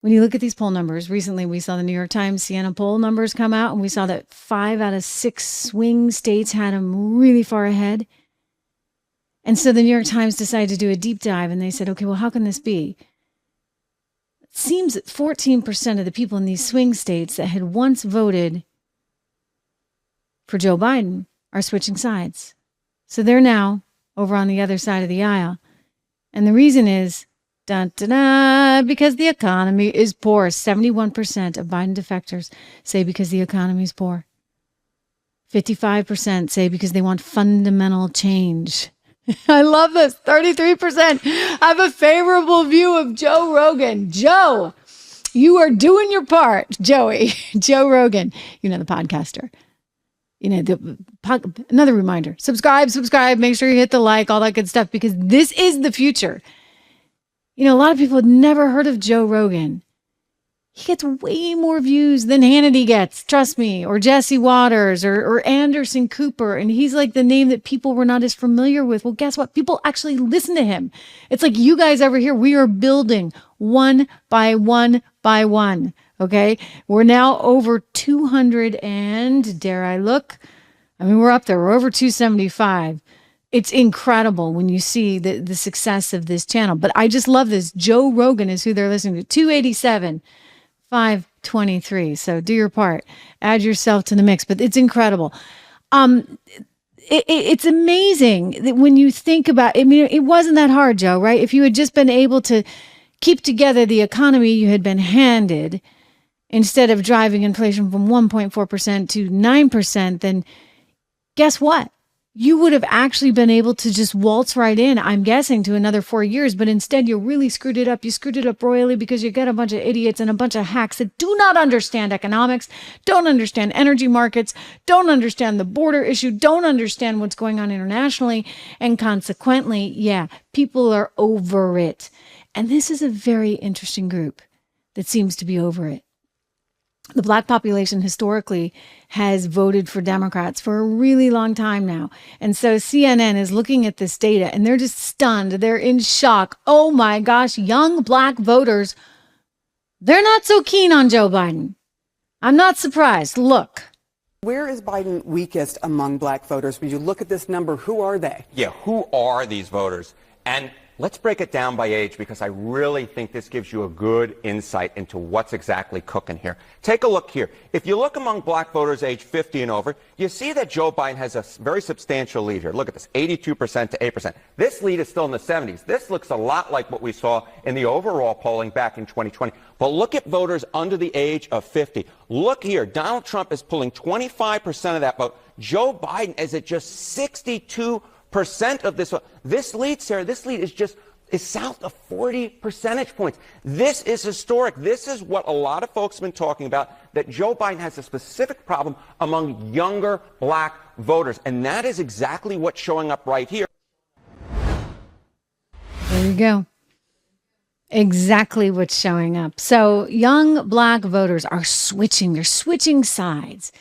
when you look at these poll numbers, recently we saw the New York Times Siena poll numbers come out, and we saw that 5 out of 6 swing states had him really far ahead. And so the New York Times decided to do a deep dive, and they said, okay, well, how can this be? It seems that 14% of the people in these swing states that had once voted for Joe Biden are switching sides. So they're now over on the other side of the aisle. And the reason is, dun, dun, dun, because the economy is poor. 71% of Biden defectors say because the economy is poor. 55% say because they want fundamental change. I love this. 33% have a favorable view of Joe Rogan. Joe, you are doing your part, Joey. Joe Rogan, the podcaster. Another reminder, subscribe, make sure you hit the like, all that good stuff, because this is the future. A lot of people had never heard of Joe Rogan. He gets way more views than Hannity gets, trust me, or Jesse Waters or Anderson Cooper. And he's like the name that people were not as familiar with. Well, guess what? People actually listen to him. It's like you guys over here, we are building one by one by one. Okay. We're now over 200 and dare I look? We're up there. We're over 275. It's incredible when you see the success of this channel. But I just love this. Joe Rogan is who they're listening to. 287, 523. So do your part. Add yourself to the mix. But it's incredible. It's amazing that when you think about it, it wasn't that hard, Joe, right? If you had just been able to keep together the economy you had been handed, instead of driving inflation from 1.4% to 9%, then guess what? You would have actually been able to just waltz right in, I'm guessing, to another 4 years. But instead, you really screwed it up. You screwed it up royally because you got a bunch of idiots and a bunch of hacks that do not understand economics, don't understand energy markets, don't understand the border issue, don't understand what's going on internationally. And consequently, people are over it. And this is a very interesting group that seems to be over it. The Black population historically has voted for Democrats for a really long time now. And so CNN is looking at this data and they're just stunned. They're in shock. Oh my gosh, young Black voters, they're not so keen on Joe Biden. I'm not surprised. Look. Where is Biden weakest among Black voters? When you look at this number, who are they? Yeah, who are these voters? And let's break it down by age, because I really think this gives you a good insight into what's exactly cooking here. Take a look here. If you look among Black voters age 50 and over, you see that Joe Biden has a very substantial lead here. Look at this, 82% to 8%. This lead is still in the 70s. This looks a lot like what we saw in the overall polling back in 2020. But look at voters under the age of 50. Look here, Donald Trump is pulling 25% of that vote. Joe Biden is at just 62% of this. This lead, Sarah, is south of 40 percentage points. This is historic. This is what a lot of folks have been talking about, that Joe Biden has a specific problem among younger Black voters. And that is exactly what's showing up right here. There you go. Exactly what's showing up. So young Black voters are switching. They're switching sides.